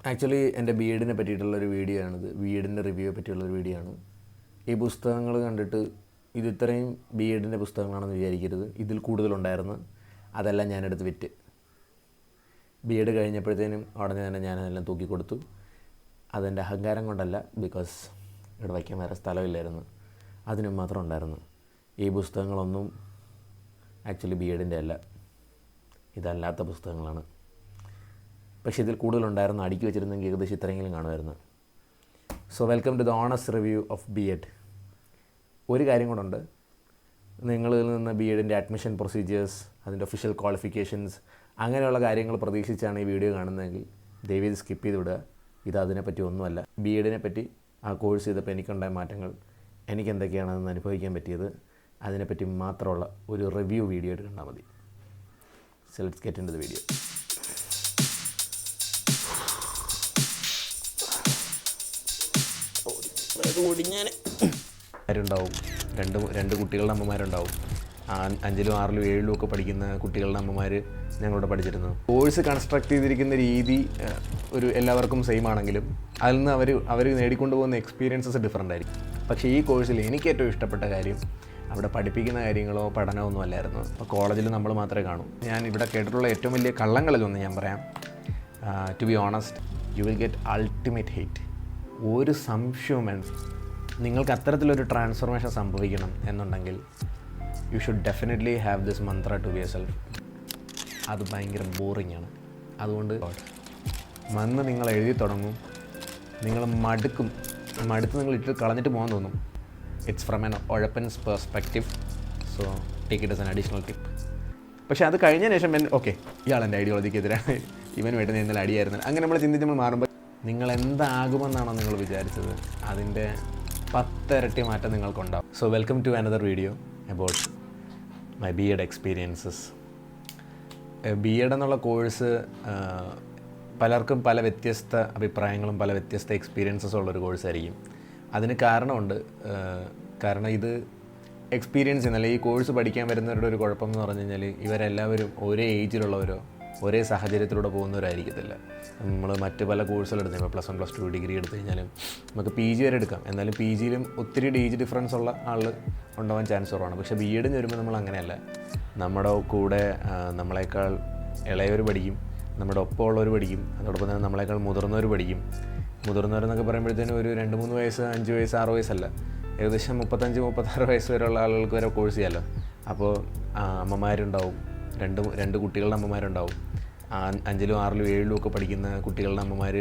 Actually എൻ്റെ B എഡിനെ പറ്റിയിട്ടുള്ളൊരു video ആണിത്. B എഡിൻ്റെ റിവ്യൂയെ പറ്റിയുള്ളൊരു video ആണ്. ഈ പുസ്തകങ്ങൾ കണ്ടിട്ട് ഇത് ഇത്രയും ബി എഡിൻ്റെ പുസ്തകങ്ങളാണെന്ന് വിചാരിക്കരുത്. ഇതിൽ കൂടുതലുണ്ടായിരുന്നു. അതെല്ലാം ഞാനെടുത്ത് വിറ്റ്. ബി എഡ് കഴിഞ്ഞപ്പോഴത്തേനും ഉടനെ തന്നെ ഞാനതെല്ലാം തൂക്കിക്കൊടുത്തു. അതെൻ്റെ അഹങ്കാരം കൊണ്ടല്ല, ബിക്കോസ് ഇവിടെ വയ്ക്കാൻ വേറെ സ്ഥലമില്ലായിരുന്നു. അതിനും മാത്രം ഉണ്ടായിരുന്നു. ഈ പുസ്തകങ്ങളൊന്നും ആക്ച്വലി ബി എഡിൻ്റെ അല്ല, ഇതല്ലാത്ത പുസ്തകങ്ങളാണ്. പക്ഷേ ഇതിൽ കൂടുതലുണ്ടായിരുന്നു. അടുക്കി വെച്ചിരുന്നെങ്കിൽ ഏകദേശം ഇത്രയെങ്കിലും കാണുമായിരുന്നു. So welcome to the honest review of B Ed. ഒരു കാര്യം കൊണ്ടുണ്ട്, നിങ്ങളിൽ നിന്ന് ബി എഡിൻ്റെ അഡ്മിഷൻ പ്രൊസീജിയേഴ്സ്, അതിൻ്റെ ഒഫീഷ്യൽ ക്വാളിഫിക്കേഷൻസ്, അങ്ങനെയുള്ള കാര്യങ്ങൾ പ്രതീക്ഷിച്ചാണ് ഈ വീഡിയോ കാണുന്നതെങ്കിൽ ദയവേത് സ്കിപ്പ് ചെയ്ത് വിടുക. ഇത് അതിനെപ്പറ്റി ഒന്നുമല്ല. ബി എഡിനെ പറ്റി ആ കോഴ്സ് ചെയ്തപ്പോൾ എനിക്കുണ്ടായ മാറ്റങ്ങൾ, എനിക്കെന്തൊക്കെയാണെന്ന് അനുഭവിക്കാൻ പറ്റിയത്, അതിനെപ്പറ്റി മാത്രമുള്ള ഒരു റിവ്യൂ വീഡിയോ ആയിട്ട് കണ്ടാൽ മതി. So let's get into the video. ആരുണ്ടാവും, രണ്ട് കുട്ടികളുടെ അമ്മമാരുണ്ടാവും. 5ലും 6ലും 7ലും ഒക്കെ പഠിക്കുന്ന കുട്ടികളുടെ അമ്മമാർ ഞങ്ങളോട് പഠിച്ചിരുന്നു. കോഴ്സ് കൺസ്ട്രക്ട് ചെയ്തിരിക്കുന്ന രീതി ഒരു എല്ലാവർക്കും സെയിം ആണെങ്കിലും അതിൽ നിന്ന് അവർ നേടിക്കൊണ്ടു പോകുന്ന എക്സ്പീരിയൻസസ് ഡിഫറൻ്റ് ആയിരിക്കും. പക്ഷേ ഈ കോഴ്സിൽ എനിക്ക് ഏറ്റവും ഇഷ്ടപ്പെട്ട കാര്യം അവിടെ പഠിപ്പിക്കുന്ന കാര്യങ്ങളോ പഠനമൊന്നും അല്ലായിരുന്നു. അപ്പോൾ കോളേജിൽ നമ്മൾ മാത്രമേ കാണൂ. ഞാൻ ഇവിടെ കേട്ടിട്ടുള്ള ഏറ്റവും വലിയ കള്ളങ്ങളിലൊന്ന് ഞാൻ പറയാം. To be honest, you will get ultimate hate. ഒരു സംശയവും വേണം. നിങ്ങൾക്ക് അത്തരത്തിലൊരു ട്രാൻസ്ഫോർമേഷൻ സംഭവിക്കണം എന്നുണ്ടെങ്കിൽ you should definitely have this mantra to your self. അത് ഭയങ്കര ബോറിംഗ് ആണ്. അതുകൊണ്ട് വന്ന് നിങ്ങൾ എഴുതി തുടങ്ങും, നിങ്ങൾ മടുത്ത് നിങ്ങൾ ഇട്ട് കളഞ്ഞിട്ട് പോകാൻ തോന്നും. ഇറ്റ്സ് ഫ്രം എൻ ഉഴപ്പൻസ് perspective. So take it as an additional tip. പക്ഷേ അത് കഴിഞ്ഞതിന് ശേഷം ഓക്കെ, ഇയാൾ എൻ്റെ ഐഡിയോളജിക്കെതിരാണ്, ഇവനുമായിട്ട് ഞാൻ ഇന്നലെ അടിയായിരുന്നു, അങ്ങനെ നമ്മൾ ചിന്തിച്ച് നമ്മൾ മാറുമ്പോൾ നിങ്ങൾ എന്താകുമെന്നാണോ നിങ്ങൾ വിചാരിച്ചത്, അതിൻ്റെ 10 ഇരട്ടി മാറ്റം നിങ്ങൾക്കുണ്ടാവും. So welcome to another video about my B Ed experiences. B Ed എന്നുള്ള കോഴ്സ് പലർക്കും പല വ്യത്യസ്ത അഭിപ്രായങ്ങളും പല വ്യത്യസ്ത എക്സ്പീരിയൻസസും ഉള്ളൊരു കോഴ്സായിരിക്കും. അതിന് കാരണമുണ്ട്. കാരണം ഇത് എക്സ്പീരിയൻസ് ചെയ്യുന്നില്ല. ഈ കോഴ്സ് പഠിക്കാൻ വരുന്നവരുടെ ഒരു കുഴപ്പം എന്ന് പറഞ്ഞു കഴിഞ്ഞാൽ ഇവരെല്ലാവരും ഒരേ ഏജിലുള്ളവരോ ഒരേ സാഹചര്യത്തിലൂടെ പോകുന്നവരായിരിക്കത്തില്ല. നമ്മൾ മറ്റ് പല കോഴ്സുകളെടുത്ത് ഇപ്പോൾ +1 +2 ഡിഗ്രി എടുത്തു കഴിഞ്ഞാലും നമുക്ക് പി ജി വരെ എടുക്കാം. എന്നാലും പി ജിയിലും ഒത്തിരി ഏജ് ഡിഫറൻസ് ഉള്ള ആൾ ഉണ്ടാവാൻ ചാൻസ് കുറവാണ്. പക്ഷേ ബി എഡിന് വരുമ്പോൾ നമ്മൾ അങ്ങനെയല്ല. നമ്മുടെ കൂടെ നമ്മളെക്കാൾ ഇളയവർ പഠിക്കും, നമ്മുടെ ഒപ്പമുള്ളവർ പഠിക്കും, അതോടൊപ്പം തന്നെ നമ്മളെക്കാൾ മുതിർന്നവർ പഠിക്കും. മുതിർന്നവരെന്നൊക്കെ പറയുമ്പോഴത്തേനും ഒരു 2-3 വയസ്സ്, 5 വയസ്സ്, 6 വയസ്സല്ല, ഏകദേശം 35-36 വയസ്സ് വരെയുള്ള ആളുകൾക്ക് വരെ കോഴ്സ് ചെയ്യാമല്ലോ. അപ്പോൾ അമ്മമാരുണ്ടാവും, രണ്ട് കുട്ടികളുടെ അമ്മമാരുണ്ടാവും. 5ലും 6ലും 7ലും ഒക്കെ പഠിക്കുന്ന കുട്ടികളുടെ അമ്മമാർ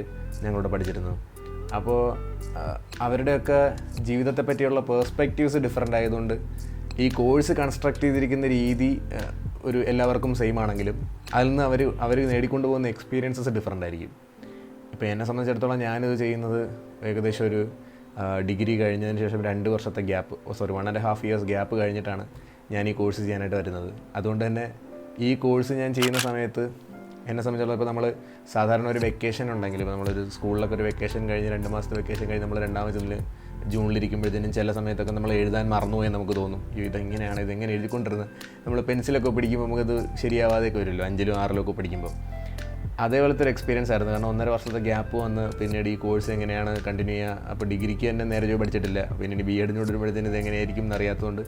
ഞങ്ങളോട് പഠിച്ചിരുന്നു. അപ്പോൾ അവരുടെയൊക്കെ ജീവിതത്തെ പറ്റിയുള്ള പേഴ്സ്പെക്റ്റീവ്സ് ഡിഫറൻ്റ് ആയതുകൊണ്ട് ഈ കോഴ്സ് കൺസ്ട്രക്ട് ചെയ്തിരിക്കുന്ന രീതി ഒരു എല്ലാവർക്കും സെയിം ആണെങ്കിലും അതിൽ നിന്ന് അവർ നേടിക്കൊണ്ടു പോകുന്ന എക്സ്പീരിയൻസസ് ഡിഫറൻ്റ് ആയിരിക്കും. ഇപ്പോൾ എന്നെ സംബന്ധിച്ചിടത്തോളം ഞാനിത് ചെയ്യുന്നത് ഏകദേശം ഒരു ഡിഗ്രി കഴിഞ്ഞതിന് ശേഷം 2 വർഷത്തെ ഗ്യാപ്പ്, 1.5 ഇയേഴ്സ് ഗ്യാപ്പ് കഴിഞ്ഞിട്ടാണ് ഞാൻ ഈ കോഴ്സ് ചെയ്യാനായിട്ട് വരുന്നത്. അതുകൊണ്ട് തന്നെ ഈ കോഴ്സ് ഞാൻ ചെയ്യുന്ന സമയത്ത് എന്നെ സംബന്ധിച്ചിടത്തോളം ഇപ്പോൾ നമ്മൾ സാധാരണ ഒരു വെക്കേഷൻ ഉണ്ടെങ്കിൽ, ഇപ്പോൾ നമ്മളൊരു സ്കൂളിലൊക്കെ ഒരു വെക്കേഷൻ കഴിഞ്ഞ് 2 മാസത്തെ വെക്കേഷൻ കഴിഞ്ഞ് നമ്മൾ 2ാമത് ജൂണിലിരിക്കുമ്പോഴത്തേനും ചില സമയത്തൊക്കെ നമ്മൾ എഴുതാൻ മറന്നുപോയി നമുക്ക് തോന്നും. ഇതെങ്ങനെയാണ്, ഇതെങ്ങനെ എഴുതിക്കൊണ്ടിരുന്നത്, നമ്മൾ പെൻസിലൊക്കെ പിടിക്കുമ്പോൾ നമുക്കത് ശരിയാവാതെയൊക്കെ വരുമല്ലോ 5ലും 6ലും ഒക്കെ പഠിക്കുമ്പോൾ. അതേപോലത്തെ ഒരു എക്സ്പീരിയൻസ് ആയിരുന്നു. കാരണം 1.5 വർഷത്തെ ഗ്യാപ്പ് വന്ന് പിന്നീട് ഈ കോഴ്സ് എങ്ങനെയാണ് കണ്ടിന്യൂ ചെയ്യുക. അപ്പോൾ ഡിഗ്രിക്ക് തന്നെ നേരെ ജോബ് പഠിച്ചിട്ടില്ല, പിന്നീട് ബി എഡിനോട് വരുമ്പോഴത്തേനും ഇതെങ്ങനെയായിരിക്കും എന്നറിയാത്തതുകൊണ്ട്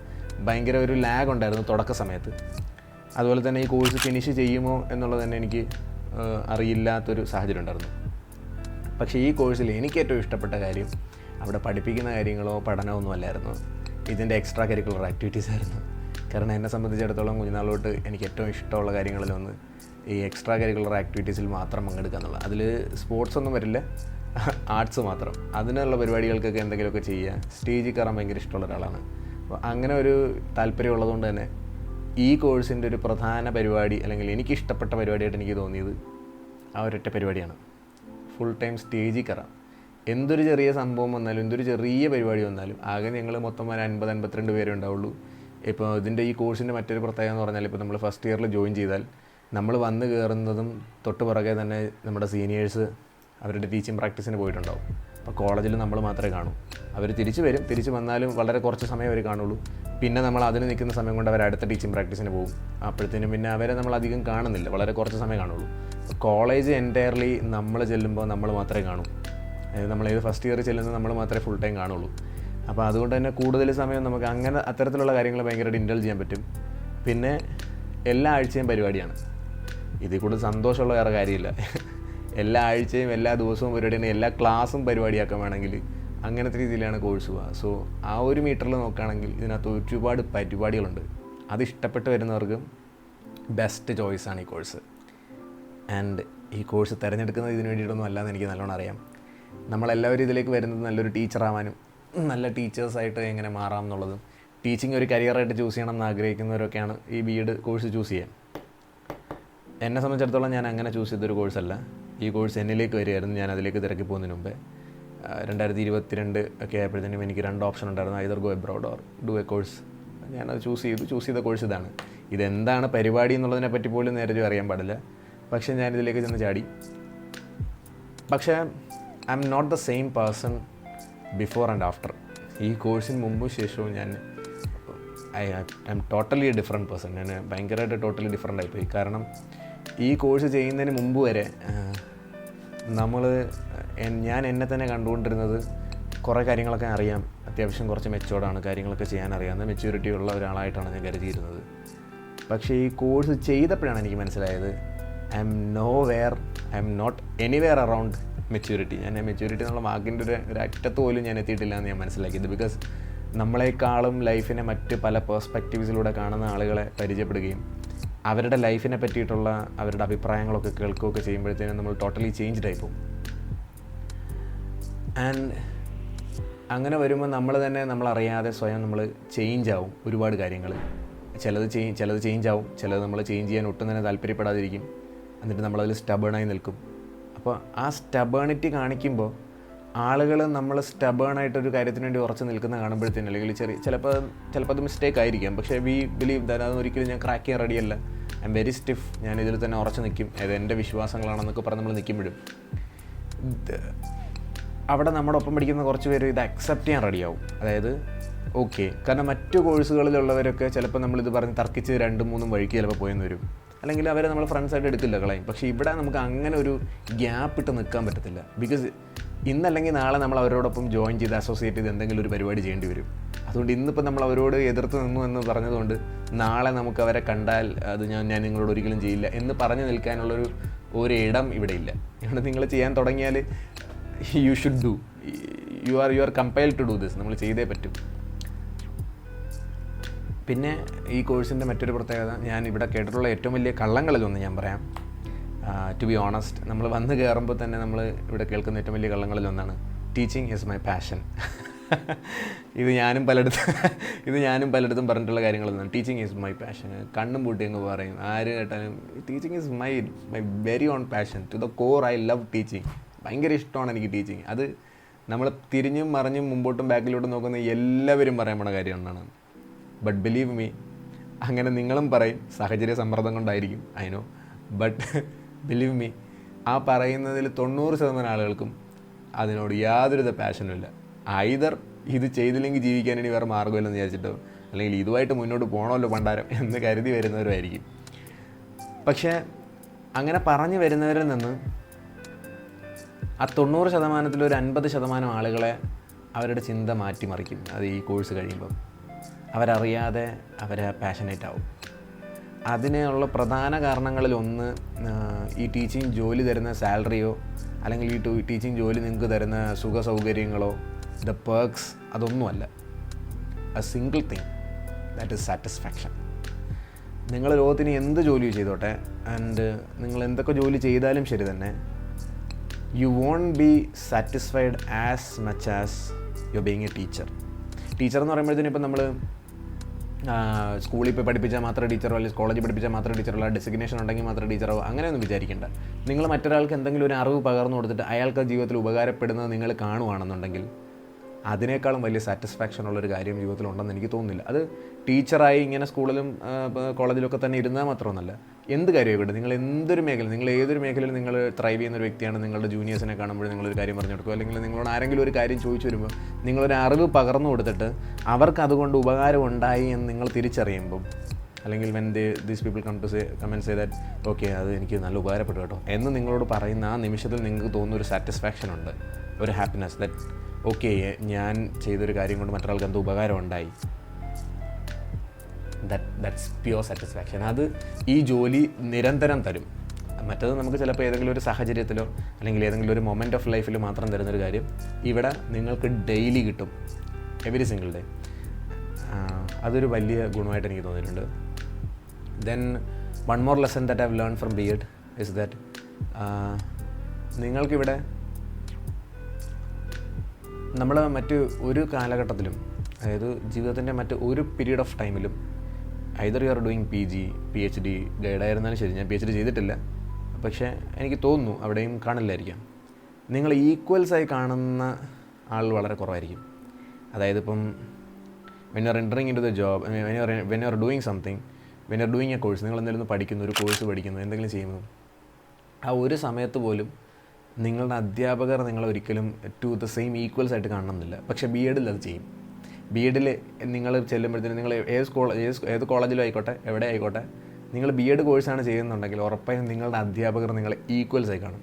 ഭയങ്കര ഒരു ലാഗ് ഉണ്ടായിരുന്നു തുടക്ക സമയത്ത്. അതുപോലെ തന്നെ ഈ കോഴ്സ് ഫിനിഷ് ചെയ്യുമോ എന്നുള്ളത് തന്നെ എനിക്ക് അറിയില്ലാത്തൊരു സാഹചര്യം ഉണ്ടായിരുന്നു. പക്ഷേ ഈ കോഴ്സിൽ എനിക്ക് ഏറ്റവും ഇഷ്ടപ്പെട്ട കാര്യം അവിടെ പഠിപ്പിക്കുന്ന കാര്യങ്ങളോ പഠനമൊന്നും അല്ലായിരുന്നു, ഇതിൻ്റെ എക്സ്ട്രാ കരിക്കുലർ ആക്ടിവിറ്റീസ് ആയിരുന്നു. കാരണം എന്നെ സംബന്ധിച്ചിടത്തോളം കുഞ്ഞുനാളോട്ട് എനിക്ക് ഏറ്റവും ഇഷ്ടമുള്ള കാര്യങ്ങളിലൊന്ന് ഈ എക്സ്ട്രാ കരിക്കുലർ ആക്ടിവിറ്റീസിൽ മാത്രം പങ്കെടുക്കുക എന്നുള്ളത്. അതിൽ സ്പോർട്സ് ഒന്നും വരില്ല, ആർട്സ് മാത്രം. അതിനുള്ള പരിപാടികൾക്കൊക്കെ എന്തെങ്കിലുമൊക്കെ ചെയ്യുക, സ്റ്റേജിൽ കയറാൻ ഭയങ്കര ഇഷ്ടമുള്ള ഒരാളാണ്. അപ്പോൾ അങ്ങനെ ഒരു താല്പര്യം ഉള്ളതുകൊണ്ട് തന്നെ ഈ കോഴ്സിൻ്റെ ഒരു പ്രധാന പരിപാടി, അല്ലെങ്കിൽ എനിക്കിഷ്ടപ്പെട്ട പരിപാടിയായിട്ട് എനിക്ക് തോന്നിയത് ആ ഒരൊറ്റ പരിപാടിയാണ്. ഫുൾ ടൈം സ്റ്റേജിൽ കയറാം. എന്തൊരു ചെറിയ സംഭവം വന്നാലും, എന്തൊരു ചെറിയ പരിപാടി വന്നാലും, ആകെ ഞങ്ങൾ മൊത്തം 50-52 പേരേ ഉണ്ടാവുള്ളൂ. ഇപ്പോൾ ഇതിൻ്റെ ഈ കോഴ്സിൻ്റെ മറ്റൊരു പ്രത്യേകത എന്ന് പറഞ്ഞാൽ, ഇപ്പോൾ നമ്മൾ ഫസ്റ്റ് ഇയറിൽ ജോയിൻ ചെയ്താൽ നമ്മൾ വന്ന് കയറുന്നതും തൊട്ട് പുറകെ തന്നെ നമ്മുടെ സീനിയേഴ്സ് അവരുടെ ടീച്ചിങ് പ്രാക്ടീസിന് പോയിട്ടുണ്ടാവും. അപ്പോൾ കോളേജിൽ നമ്മൾ മാത്രമേ കാണൂ. അവർ തിരിച്ച് വരും, തിരിച്ച് വന്നാലും വളരെ കുറച്ച് സമയം അവർ കാണുള്ളൂ. പിന്നെ നമ്മൾ അതിന് നിൽക്കുന്ന സമയം കൊണ്ട് അവർ അടുത്ത ടീച്ചിങ് പ്രാക്ടീസിന് പോകും. അപ്പോഴത്തേനും പിന്നെ അവരെ നമ്മൾ അധികം കാണുന്നില്ല, വളരെ കുറച്ച് സമയം കാണുള്ളൂ. കോളേജ് എൻറ്റയർലി നമ്മൾ ചെല്ലുമ്പോൾ നമ്മൾ മാത്രമേ കാണൂ. അതായത് നമ്മളേത് ഫസ്റ്റ് ഇയർ ചെല്ലുന്നത് നമ്മൾ മാത്രമേ ഫുൾ ടൈം കാണുള്ളൂ. അപ്പോൾ അതുകൊണ്ട് തന്നെ കൂടുതൽ സമയം നമുക്ക് അങ്ങനെ അത്തരത്തിലുള്ള കാര്യങ്ങൾ ഭയങ്കരമായിട്ട് ഇൻഡൽജ് ചെയ്യാൻ പറ്റും. പിന്നെ എല്ലാ ആഴ്ചയും പരിപാടിയാണ്. ഇതിൽ കൂടുതൽ സന്തോഷമുള്ള വേറെ കാര്യമില്ല. എല്ലാ ആഴ്ചയും എല്ലാ ദിവസവും പരിപാടിയാണ്, എല്ലാ ക്ലാസ്സും പരിപാടിയാക്കാൻ വേണമെങ്കിൽ അങ്ങനത്തെ രീതിയിലാണ് കോഴ്സ് പോവുക. സോ ആ ഒരു മീറ്ററിൽ നോക്കുകയാണെങ്കിൽ ഇതിനകത്ത് ഒരുപാട് പരിപാടികളുണ്ട്. അത് ഇഷ്ടപ്പെട്ട് വരുന്നവർക്ക് ബെസ്റ്റ് ചോയ്സാണ് ഈ കോഴ്സ്. ആൻഡ് ഈ കോഴ്സ് തിരഞ്ഞെടുക്കുന്നത് ഇതിന് വേണ്ടിയിട്ടൊന്നും അല്ലാന്ന് എനിക്ക് നല്ലോണം അറിയാം. നമ്മളെല്ലാവരും ഇതിലേക്ക് വരുന്നത് നല്ലൊരു ടീച്ചറാവാനും നല്ല ടീച്ചേഴ്സായിട്ട് എങ്ങനെ മാറാം എന്നുള്ളതും ടീച്ചിങ് ഒരു കരിയറായിട്ട് ചൂസ് ചെയ്യണം എന്ന് ആഗ്രഹിക്കുന്നവരൊക്കെയാണ് ഈ B.Ed കോഴ്സ് ചൂസ് ചെയ്യാൻ. എന്നെ സംബന്ധിച്ചിടത്തോളം ഞാൻ അങ്ങനെ ചൂസ് ചെയ്തൊരു കോഴ്സല്ല. ഈ കോഴ്സ് എന്നിലേക്ക് വരികയായിരുന്നു. ഞാൻ അതിലേക്ക് തിരക്കി പോകുന്നതിന് മുമ്പേ 2022 ഒക്കെ ആയപ്പോഴത്തേനും എനിക്ക് 2 ഓപ്ഷൻ ഉണ്ടായിരുന്നു. Either go abroad or do A course. ഞാനത് ചൂസ് ചെയ്ത കോഴ്സ് ഇതാണ്. ഇതെന്താണ് പരിപാടി എന്നുള്ളതിനെ പറ്റി പോലും നേരെ അറിയാൻ പാടില്ല. പക്ഷേ ഞാനിതിലേക്ക് ചെന്ന് ചാടി. പക്ഷേ I'm not the same person before and after. ഈ കോഴ്സിന് മുമ്പും ശേഷവും ഞാൻ I'm totally different person. ഞാൻ ഭയങ്കരമായിട്ട് ടോട്ടലി ഡിഫറെൻ്റ് ആയിപ്പോയി. കാരണം ഈ കോഴ്സ് ചെയ്യുന്നതിന് മുമ്പ് വരെ ഞാൻ എന്നെ തന്നെ കണ്ടുകൊണ്ടിരുന്നത് കുറേ കാര്യങ്ങളൊക്കെ അറിയാം, അത്യാവശ്യം കുറച്ച് മെച്ചോർഡാണ്, കാര്യങ്ങളൊക്കെ ചെയ്യാൻ അറിയാവുന്ന മെച്യൂരിറ്റി ഉള്ള ഒരാളായിട്ടാണ് ഞാൻ കരുതിയിരുന്നത്. പക്ഷേ ഈ കോഴ്സ് ചെയ്തപ്പോഴാണ് എനിക്ക് മനസ്സിലായത് I'm not anywhere around maturity. ഞാൻ മെച്യൂരിറ്റി എന്നുള്ള വാക്കിൻ്റെ ഒരു അറ്റത്ത് പോലും ഞാൻ എത്തിയിട്ടില്ല എന്ന് ഞാൻ മനസ്സിലാക്കിയത്. ബിക്കോസ് നമ്മളെക്കാളും ലൈഫിനെ മറ്റ് പല പേഴ്സ്പെക്റ്റീവ്സിലൂടെ കാണുന്ന ആളുകളെ പരിചയപ്പെടുകയും അവരുടെ ലൈഫിനെ പറ്റിയിട്ടുള്ള അവരുടെ അഭിപ്രായങ്ങളൊക്കെ കേൾക്കുകയൊക്കെ ചെയ്യുമ്പോഴത്തേനും നമ്മൾ ടോട്ടലി ചേഞ്ച്ഡ് ആയി പോകും. ആൻഡ് അങ്ങനെ വരുമ്പോൾ നമ്മളറിയാതെ സ്വയം നമ്മൾ ചേഞ്ച് ആവും. ഒരുപാട് കാര്യങ്ങൾ ചിലത് ചേഞ്ച് ആവും, ചിലത് നമ്മൾ ചേഞ്ച് ചെയ്യാൻ ഒട്ടും തന്നെ താല്പര്യപ്പെടാതിരിക്കും. എന്നിട്ട് നമ്മളതിൽ സ്റ്റബേണായി നിൽക്കും. അപ്പോൾ ആ സ്റ്റബേണിറ്റി കാണിക്കുമ്പോൾ ആളുകൾ നമ്മൾ സ്റ്റബേണായിട്ടൊരു കാര്യത്തിന് വേണ്ടി ഉറച്ച് നിൽക്കുന്ന കാണുമ്പോഴത്തേനും, അല്ലെങ്കിൽ ചിലപ്പോൾ അത് മിസ്റ്റേക്ക് ആയിരിക്കാം, പക്ഷേ വി ബിലീവ് ദാറ്റ് അതൊരിക്കലും ഞാൻ ക്രാക്ക് ചെയ്യാൻ റെഡിയല്ല. I'm very stiff. ഞാൻ ഇതിൽ തന്നെ ഉറച്ച് നിൽക്കും. അത് എൻ്റെ വിശ്വാസങ്ങളാണെന്നൊക്കെ പറഞ്ഞ് നമ്മൾ നിൽക്കുമ്പോഴും അവിടെ നമ്മുടെ ഒപ്പം പഠിക്കുന്ന കുറച്ച് പേര് ഇത് അക്സെപ്റ്റ് ചെയ്യാൻ റെഡിയാവും. അതായത് ഓക്കെ, കാരണം മറ്റു കോഴ്സുകളിലുള്ളവരൊക്കെ ചിലപ്പോൾ നമ്മളിത് പറഞ്ഞ് തർക്കിച്ച് 2-3 വഴിക്ക് ചിലപ്പോൾ പോയെന്ന് വരും, അല്ലെങ്കിൽ അവരെ നമ്മൾ ഫ്രണ്ട്സായിട്ട് എടുക്കില്ല, കളയും. പക്ഷേ ഇവിടെ നമുക്ക് അങ്ങനെ ഒരു ഗ്യാപ്പ് ഇട്ട് നിൽക്കാൻ പറ്റത്തില്ല. ബിക്കോസ് ഇന്നല്ലെങ്കിൽ നാളെ നമ്മൾ അവരോടൊപ്പം ജോയിൻ ചെയ്ത് അസോസിയേറ്റ് ചെയ്ത് എന്തെങ്കിലും ഒരു പരിപാടി ചെയ്യേണ്ടി വരും. അതുകൊണ്ട് ഇന്നിപ്പോൾ നമ്മൾ അവരോട് എതിർത്ത് നിന്നു എന്ന് പറഞ്ഞതുകൊണ്ട് നാളെ നമുക്ക് അവരെ കണ്ടാൽ അത് ഞാൻ നിങ്ങളോട് ഒരിക്കലും ചെയ്യില്ല എന്ന് പറഞ്ഞു നിൽക്കാനുള്ളൊരു ഇടം ഇവിടെ ഇല്ല. ഇവിടെ നിങ്ങൾ ചെയ്യാൻ തുടങ്ങിയാൽ you should do, you are compiled to do this. നമ്മൾ ചെയ്തേ പറ്റും. പിന്നെ ഈ കോഴ്സിൻ്റെ മറ്റൊരു പ്രത്യേകത, ഞാൻ ഇവിടെ കേട്ടിട്ടുള്ള ഏറ്റവും വലിയ കള്ളങ്ങളിലൊന്ന് ഞാൻ പറയാം. ടു ബി ഓണസ്റ്റ്, നമ്മൾ വന്ന് കയറുമ്പോൾ തന്നെ നമ്മൾ ഇവിടെ കേൾക്കുന്ന ഏറ്റവും വലിയ കള്ളങ്ങളിലൊന്നാണ് ടീച്ചിങ് ഈസ് മൈ പാഷൻ. ഇത് ഞാനും പലയിടത്തും പറഞ്ഞിട്ടുള്ള കാര്യങ്ങളൊന്നാണ്. Teaching is my passion. കണ്ണും പൂട്ടി അങ്ങ് പറയും ആര് കേട്ടാലും. Teaching is my very own passion. To the core I love teaching. ഭയങ്കര ഇഷ്ടമാണ് എനിക്ക് ടീച്ചിങ്. അത് നമ്മൾ തിരിഞ്ഞും മറിഞ്ഞും മുമ്പോട്ടും ബാക്കിലോട്ടും നോക്കുന്ന എല്ലാവരും പറയാൻ പോണ കാര്യം ഒന്നാണ്. ബട്ട് ബിലീവ് മീ, അങ്ങനെ നിങ്ങളും പറയും, സാഹചര്യ സമ്മർദ്ദം കൊണ്ടായിരിക്കും, I know. But believe me, ആ പറയുന്നതിൽ 90% ആളുകൾക്കും അതിനോട് യാതൊരുവിധ പാഷനും ഇല്ല. ഐദർ ഇത് ചെയ്തില്ലെങ്കിൽ ജീവിക്കാൻ ഇനി വേറെ മാർഗ്ഗമില്ലെന്ന് വിചാരിച്ചിട്ടോ, അല്ലെങ്കിൽ ഇതുമായിട്ട് മുന്നോട്ട് പോകണമല്ലോ പണ്ടാരം എന്ന് കരുതി വരുന്നവരുമായിരിക്കും. പക്ഷേ അങ്ങനെ പറഞ്ഞു വരുന്നവരിൽ നിന്ന് ആ 90%-ൽ ഒരു 50% ആളുകളെ അവരുടെ ചിന്ത മാറ്റിമറിക്കും. അത് ഈ കോഴ്സ് കഴിയുമ്പം അവരറിയാതെ അവരെ പാഷനേറ്റ് ആവും. അതിനുള്ള പ്രധാന കാരണങ്ങളിലൊന്ന് ഈ ടീച്ചിങ് ജോലി തരുന്ന സാലറിയോ, അല്ലെങ്കിൽ ഈ ടീച്ചിങ് ജോലി നിങ്ങൾക്ക് തരുന്ന സുഖ സൗകര്യങ്ങളോ, ദ പേർക്സ്, അതൊന്നുമല്ല. A single thing, that is satisfaction. നിങ്ങൾ ലോകത്തിന് എന്ത് ജോലി ചെയ്തോട്ടെ, ആൻഡ് നിങ്ങൾ എന്തൊക്കെ ജോലി ചെയ്താലും ശരി തന്നെ, you won't be satisfied as much as you being a teacher. Teacher എന്ന് പറയുമ്പോഴത്തേനും ഇപ്പം നമ്മൾ സ്കൂളിൽ പോയി പഠിപ്പിച്ചാൽ മാത്രമേ ടീച്ചറോ, അല്ലെങ്കിൽ കോളേജിൽ പഠിപ്പിച്ചാൽ മാത്രമേ ടീച്ചറോ, ഡെസിഗ്നേഷൻ ഉണ്ടെങ്കിൽ മാത്രമേ ടീച്ചറോ, അങ്ങനെയൊന്നും വിചാരിക്കേണ്ട. നിങ്ങൾ മറ്റൊരാൾക്ക് എന്തെങ്കിലും ഒരു അറിവ് പകർന്നു കൊടുത്തിട്ട് അയാൾക്ക് ജീവിതത്തിൽ ഉപകാരപ്പെടുന്നത് നിങ്ങൾ കാണുകയാണെന്നുണ്ടെങ്കിൽ അതിനേക്കാളും വലിയ സാറ്റിസ്ഫാക്ഷൻ ഉള്ളൊരു കാര്യം ജീവിതത്തിൽ ഉണ്ടെന്ന് എനിക്ക് തോന്നുന്നില്ല. അത് ടീച്ചറായി ഇങ്ങനെ സ്കൂളിലും കോളേജിലൊക്കെ തന്നെ ഇരുന്നാൽ മാത്രമൊന്നുമല്ല, എന്ത് കാര്യമായിക്കോട്ടെ. നിങ്ങൾ എന്തൊരു മേഖല, നിങ്ങൾ ഏതൊരു മേഖലയിൽ നിങ്ങൾ ത്രൈവ് ചെയ്യുന്ന ഒരു വ്യക്തിയാണ്, നിങ്ങളുടെ ജൂനിയേഴ്സിനെ കാണുമ്പോൾ നിങ്ങളൊരു കാര്യം പറഞ്ഞു കൊടുക്കുക, അല്ലെങ്കിൽ നിങ്ങളോട് ആരെങ്കിലും ഒരു കാര്യം ചോദിച്ചു വരുമ്പോൾ നിങ്ങളൊരു അറിവ് പകർന്നു കൊടുത്തിട്ട് അവർക്ക് അതുകൊണ്ട് ഉപകാരം ഉണ്ടായി എന്ന് നിങ്ങൾ തിരിച്ചറിയുമ്പം അല്ലെങ്കിൽ when these people come and say that okay അത് എനിക്ക് നല്ല ഉപകാരപ്പെട്ടു കേട്ടോ എന്ന് നിങ്ങളോട് പറയുന്ന ആ നിമിഷത്തിൽ നിങ്ങൾക്ക് തോന്നുന്ന ഒരു സാറ്റിസ്ഫാക്ഷൻ ഉണ്ട്, ഒരു ഹാപ്പിനെസ് ദാറ്റ് ഓക്കെ ഞാൻ ചെയ്തൊരു കാര്യം കൊണ്ട് മറ്റൊരാൾക്ക് എന്തോ ഉപകാരം ഉണ്ടായി. That's pure satisfaction. അത് ഈ ജോലി നിരന്തരം തരും. മറ്റത് നമുക്ക് ചിലപ്പോൾ ഏതെങ്കിലും ഒരു സാഹചര്യത്തിലോ അല്ലെങ്കിൽ ഏതെങ്കിലും ഒരു മൊമെൻ്റ് ഓഫ് ലൈഫിൽ മാത്രം തരുന്നൊരു കാര്യം ഇവിടെ നിങ്ങൾക്ക് ഡെയിലി കിട്ടും, എവരി സിംഗിൾ ഡേ. അതൊരു വലിയ ഗുണമായിട്ട് എനിക്ക് തോന്നിയിട്ടുണ്ട്. Then one more lesson that I have learn from B.Ed is that നിങ്ങൾക്കിവിടെ നമ്മൾ മറ്റ് ഒരു കാലഘട്ടത്തിലും, അതായത് ജീവിതത്തിൻ്റെ മറ്റ് ഒരു പീരീഡ് ഓഫ് ടൈമിലും either you are doing PG, PhD, ഗൈഡായിരുന്നാലും ശരി, ഞാൻ PhD ചെയ്തിട്ടില്ല, പക്ഷേ എനിക്ക് തോന്നുന്നു അവിടെയും കാണില്ലായിരിക്കാം, നിങ്ങൾ ഈക്വൽസായി കാണുന്ന ആൾ വളരെ കുറവായിരിക്കും. അതായത് ഇപ്പം when you are entering into the job, when you are doing something, when you are doing a course, നിങ്ങൾ എന്തെങ്കിലും പഠിക്കുന്നു, ഒരു കോഴ്സ് പഠിക്കുന്നു, എന്തെങ്കിലും ചെയ്യുന്നു, ആ ഒരു സമയത്ത് പോലും നിങ്ങളുടെ അധ്യാപകർ നിങ്ങളെ ഒരിക്കലും ടു ദ സെയിം ഈക്വൽസ് ആയിട്ട് കാണണമെന്നില്ല. പക്ഷേ B.Ed അത് ചെയ്യും. B.Ed നിങ്ങൾ ചെല്ലുമ്പോഴത്തേനും നിങ്ങൾ ഏത് കോളേജിലും ആയിക്കോട്ടെ, എവിടെ ആയിക്കോട്ടെ, നിങ്ങൾ B.Ed കോഴ്സാണ് ചെയ്യുന്നുണ്ടെങ്കിൽ ഉറപ്പായും നിങ്ങളുടെ അധ്യാപകർ നിങ്ങളെ ഈക്വൽസായി കാണും.